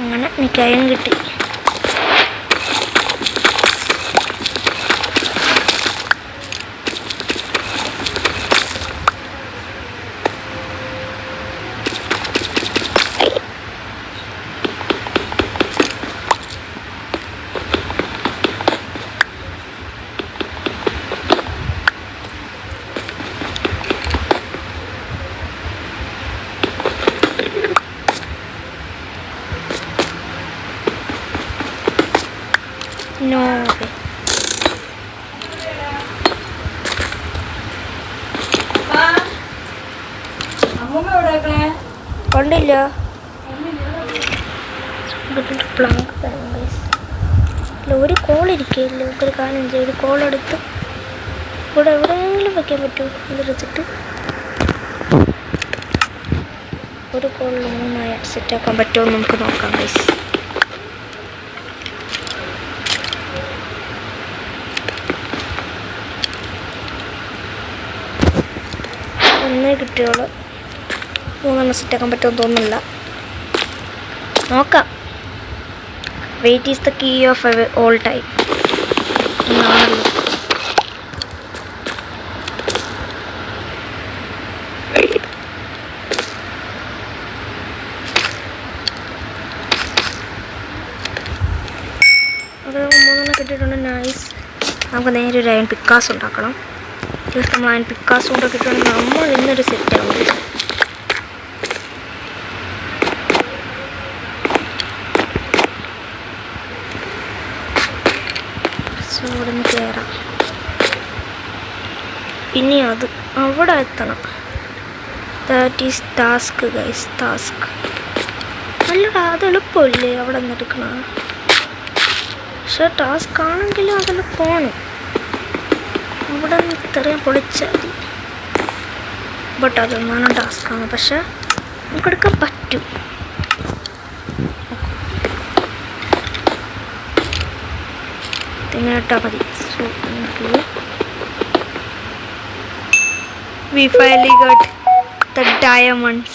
അങ്ങനെ എനിക്ക് അയൺ കിട്ടി. No way. കണ്ടില്ല. ഒരു കോൾ ഇരിക്കുകയില്ല. നമുക്കൊരു കാര്യം ചെയ്യാം. ഒരു കോൾ എടുത്ത് ഇവിടെ എവിടെയെങ്കിലും വെക്കാൻ പറ്റുമോ ഇതെടുത്തിട്ട്? ഒരു കോളിൽ 3 സെറ്റാക്കാൻ പറ്റുമോ നമുക്ക് നോക്കാം ഗൈസ്. ഒന്നേ കിട്ടിയോളൂ. 3 സെറ്റാക്കാൻ പറ്റുമെന്ന് തോന്നുന്നില്ല. നോക്കാം. Weight is the key of all time എന്നാണല്ലോ. അത് 3 കിട്ടിയിട്ടുണ്ട്. നൈസ്. നമുക്ക് നേരെ ഒരു അയൺ പിക്കാസ് ഉണ്ടാക്കണം. നമ്മൾ അയൺ പിക്കാസ് കൊണ്ട് കിട്ടുകയാണെങ്കിൽ നമ്മൾ ഇന്നൊരു സെറ്റാകും. സോ ഇവിടെ നിന്ന് കയറാം. ഇനി അത് അവിടെ എത്തണം. That is task guys. Task അല്ലടാ, അത് എളുപ്പമില്ലേ അവിടെ നിന്ന് എടുക്കണം. പക്ഷേ ടാസ്ക് ആണെങ്കിലും അതിൽ പോകണം. ഇവിടെ നിന്ന് ഇത്രയും പൊളിച്ചാൽ മതി. ബട്ട് അതൊന്നാണ് ടാസ്ക്കാണ്. പക്ഷെ നമുക്കെടുക്കാൻ പറ്റും. ഇങ്ങനെ ഇട്ടാൽ മതി. സോ നമുക്ക് we finally got the diamonds.